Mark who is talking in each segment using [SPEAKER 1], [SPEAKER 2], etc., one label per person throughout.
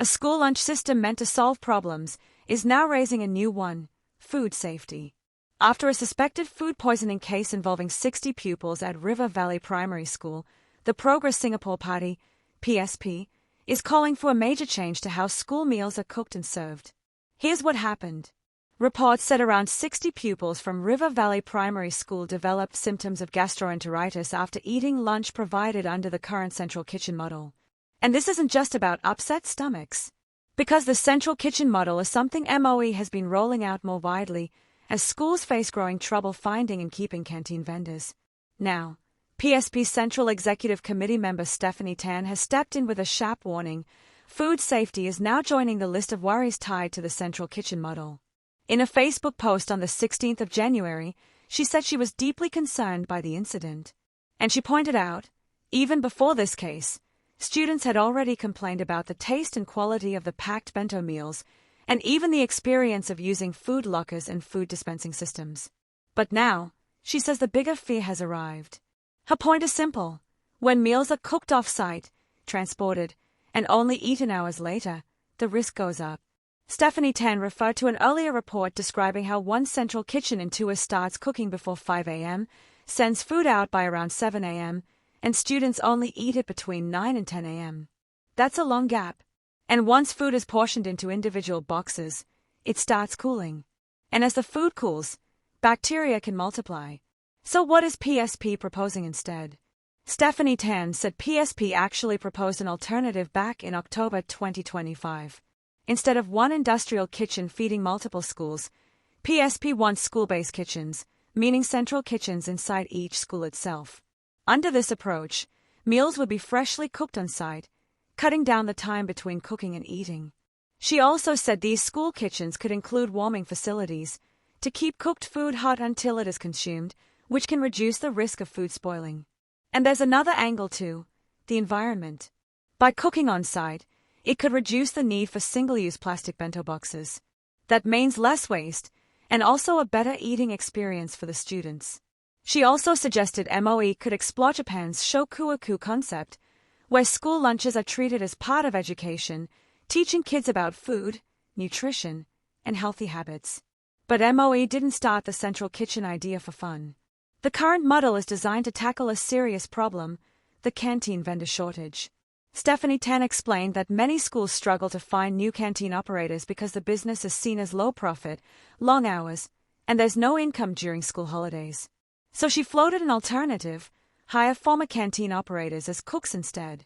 [SPEAKER 1] A school lunch system meant to solve problems is now raising a new one: food safety. After a suspected food poisoning case involving 60 pupils at River Valley Primary School, the Progress Singapore Party, PSP, is calling for a major change to how school meals are cooked and served. Here's what happened. Reports said around 60 pupils from River Valley Primary School developed symptoms of gastroenteritis after eating lunch provided under the current central kitchen model. And this isn't just about upset stomachs. Because the central kitchen model is something MOE has been rolling out more widely as schools face growing trouble finding and keeping canteen vendors. Now, PSP Central Executive Committee member Stephanie Tan has stepped in with a sharp warning. Food safety is now joining the list of worries tied to the central kitchen model. In a Facebook post on the 16th of January, she said she was deeply concerned by the incident. And she pointed out, even before this case, students had already complained about the taste and quality of the packed bento meals, and even the experience of using food lockers and food dispensing systems. But now, she says the bigger fear has arrived. Her point is simple. When meals are cooked off-site, transported, and only eaten hours later, the risk goes up. Stephanie Tan referred to an earlier report describing how one central kitchen in Tua starts cooking before 5 a.m., sends food out by around 7 a.m., and students only eat it between 9 and 10 a.m. That's a long gap. And once food is portioned into individual boxes, it starts cooling. And as the food cools, bacteria can multiply. So what is PSP proposing instead? Stephanie Tan said PSP actually proposed an alternative back in October 2025. Instead of one industrial kitchen feeding multiple schools, PSP wants school-based kitchens, meaning central kitchens inside each school itself. Under this approach, meals would be freshly cooked on site, cutting down the time between cooking and eating. She also said these school kitchens could include warming facilities to keep cooked food hot until it is consumed, which can reduce the risk of food spoiling. And there's another angle too: the environment. By cooking on site, it could reduce the need for single-use plastic bento boxes. That means less waste and also a better eating experience for the students. She also suggested MOE could explore Japan's shokuoku concept, where school lunches are treated as part of education, teaching kids about food, nutrition, and healthy habits. But MOE didn't start the central kitchen idea for fun. The current model is designed to tackle a serious problem: the canteen vendor shortage. Stephanie Tan explained that many schools struggle to find new canteen operators because the business is seen as low profit, long hours, and there's no income during school holidays. So she floated an alternative: hire former canteen operators as cooks instead.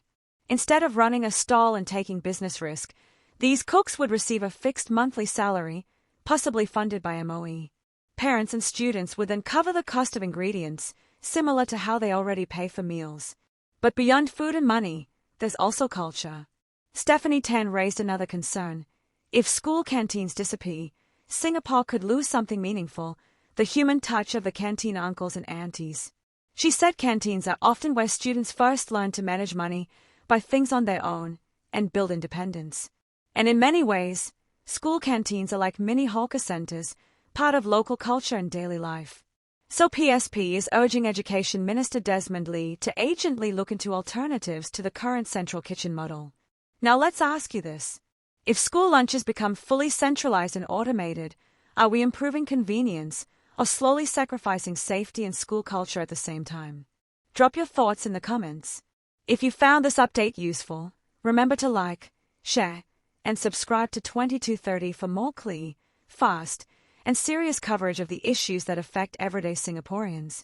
[SPEAKER 1] Instead of running a stall and taking business risk, these cooks would receive a fixed monthly salary, possibly funded by MOE. Parents and students would then cover the cost of ingredients, similar to how they already pay for meals. But beyond food and money, there's also culture. Stephanie Tan raised another concern. If school canteens disappear, Singapore could lose something meaningful: the human touch of the canteen uncles and aunties. She said canteens are often where students first learn to manage money, buy things on their own, and build independence. And in many ways, school canteens are like mini hawker centers, part of local culture and daily life. So PSP is urging Education Minister Desmond Lee to urgently look into alternatives to the current central kitchen model. Now let's ask you this. If school lunches become fully centralized and automated, are we improving convenience or slowly sacrificing safety and school culture at the same time? Drop your thoughts in the comments. If you found this update useful, remember to like, share, and subscribe to 2230 for more clear, fast, and serious coverage of the issues that affect everyday Singaporeans.